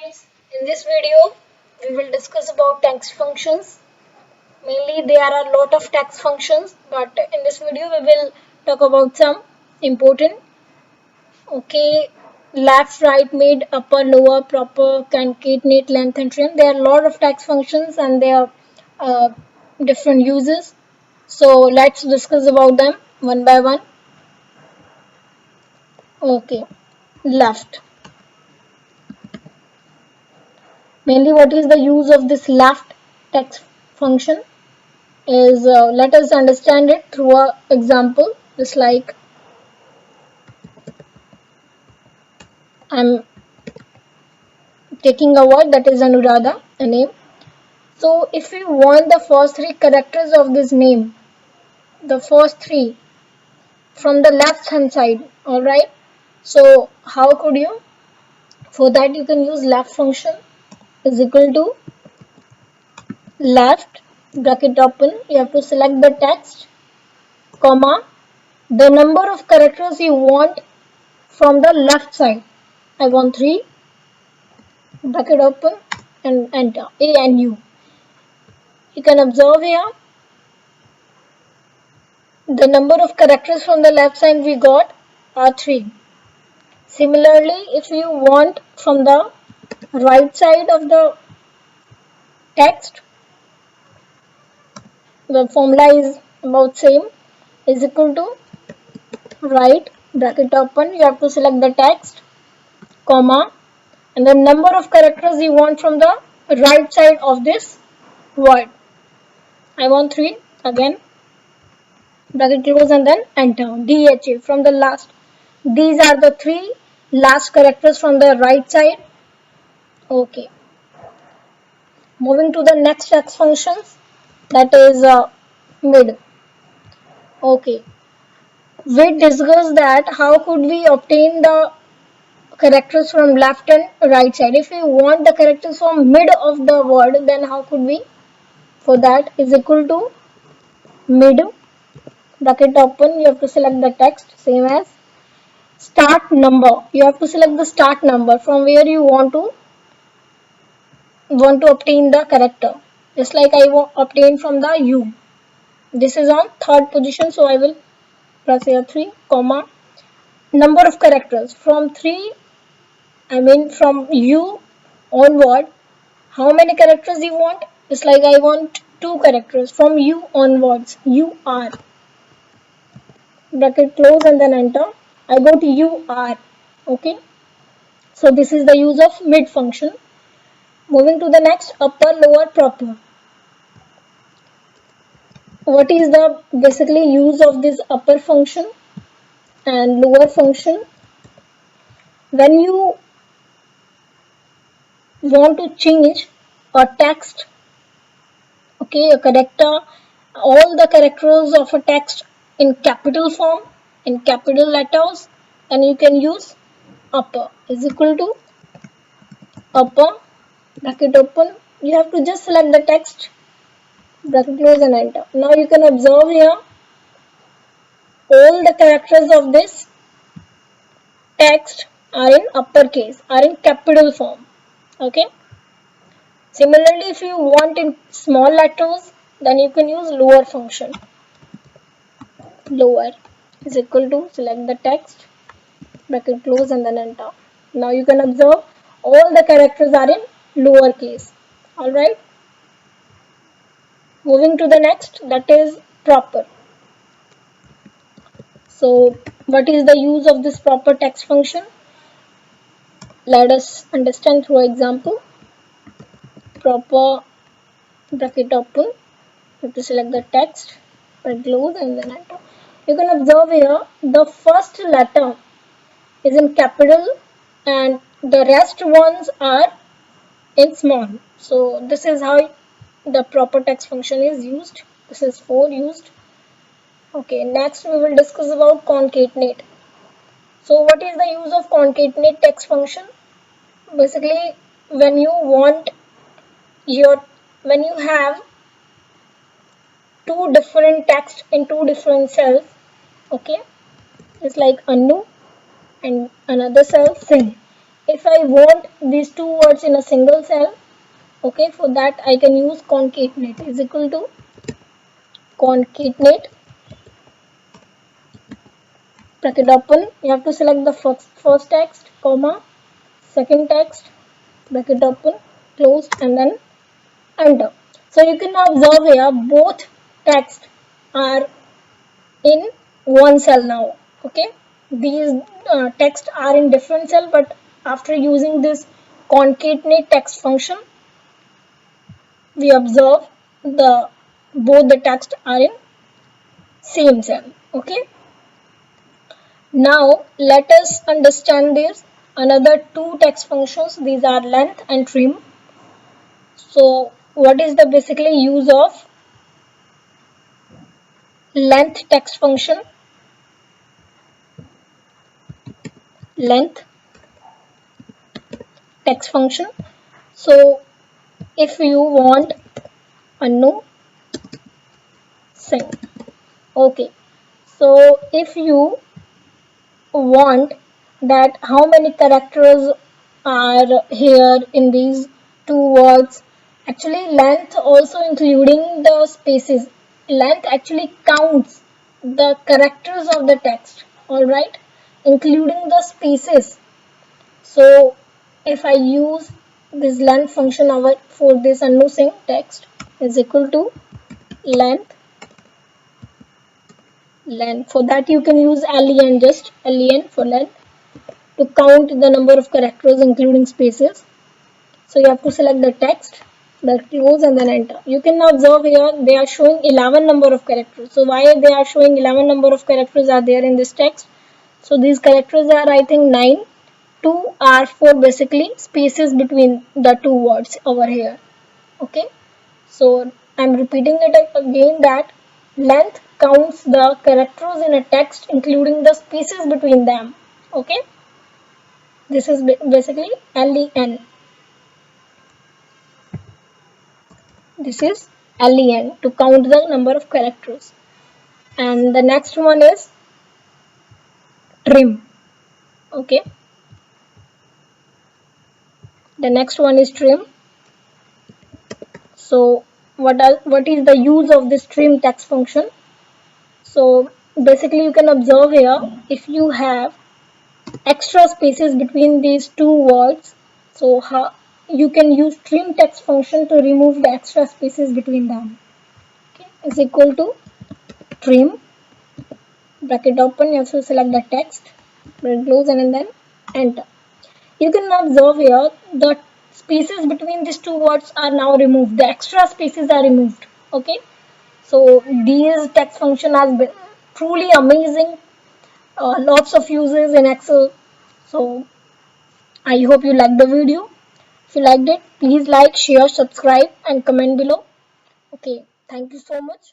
friends, in this video we will discuss about text functions. Mainly there are a lot of text functions, but in this video we will talk about some important. Okay, left, right, mid, upper, lower, proper, concatenate, length and trim. There are a lot of text functions and they are uh, different uses. So let's discuss about them one by one. Okay, left. Mainly what is the use of this left text function is let us understand it through a example, just like I'm taking a word that is Anuradha, a name. So if we want the first three characters of this name, the first three from the left hand side, alright, so how could you? For that you can use left function is equal to left bracket open, you have to select the text, comma, the number of characters you want from the left side. I want 3, bracket open and enter A and U. You can observe here the number of characters from the left side we got are 3. Similarly, if you want from the right side of the text, the formula is about same, is equal to right bracket open, you have to select the text, comma, and the number of characters you want from the right side of this word. I want 3, again bracket close and then enter. DHA from the last. These are the 3 last characters from the right side. Okay. Moving to the next text functions, that is mid. Okay. We discussed that how could we obtain the characters from left and right side. If we want the characters from mid of the word, then how could we? For that is equal to mid bracket open, you have to select the text, same as start number. You have to select the start number from where you want to obtain the character. Just like I want obtain from the U. This is on third position, so I will press here 3, comma, number of characters from 3, I mean from U onward. How many characters you want? Just like I want 2 characters from U onwards. U R. Bracket close and then enter. I go to U R. Okay. So this is the use of mid function. Moving to the next, upper, lower, proper. What is the basically use of this upper function and lower function? When you want to change a text, okay, a character, all the characters of a text in capital form, in capital letters, and you can use upper is equal to upper bracket open. You have to just select the text, bracket close and enter. Now you can observe here all the characters of this text are in uppercase, are in capital form. Okay. Similarly, if you want in small letters, then you can use lower function. Lower is equal to select the text, bracket close and then enter. Now you can observe all the characters are in lower case. Alright. Moving to the next, that is proper. So what is the use of this proper text function? Let us understand through example. Proper bracket open, you have to select the text, bracket close and then enter. You can observe here the first letter is in capital and the rest ones are in small. So this is how the proper text function is used. This is for used. Okay, next we will discuss about concatenate. So what is the use of concatenate text function? Basically, when you have two different text in two different cells, okay, it's like Anu and another cell Singh. if I want these two words in a single cell, okay, for that I can use concatenate is equal to concatenate, bracket open, you have to select the first text, comma, second text, bracket open, close, and then enter. So you can observe here both text are in one cell now. Okay, these text are in different cell, but after using this concatenate text function, we observe the both the text are in same cell. Okay, now let us understand this another two text functions. These are length and trim. So what is the basically use of length text function? Length text function. So if you want a no sing, okay, so if you want that how many characters are here in these two words, actually length also including the spaces, length actually counts the characters of the text, all right, including the spaces. So if I use this length function over for this unusing text is equal to length. For that you can use len, just len for length, to count the number of characters including spaces. So you have to select the text, the close, and then enter. You can observe here they are showing 11 number of characters. So why they are showing 11 number of characters are there in this text? So these characters are I think 9. 2 are for basically spaces between the two words over here. Okay, so I'm repeating it again that length counts the characters in a text including the spaces between them. Okay, this is basically len. This is len to count the number of characters. And the next one is trim. Okay, the next one is trim. So what is the use of this trim text function? So basically you can observe here if you have extra spaces between these two words, so how you can use trim text function to remove the extra spaces between them. Okay, is equal to trim, bracket open, you have to select the text, bracket close, and then enter. You can observe here the spaces between these two words are now removed, the extra spaces are removed. Okay, so these text function has been truly amazing, lots of uses in Excel. So I hope you liked the video. If you liked it, please like, share, subscribe, and comment below. Okay, thank you so much.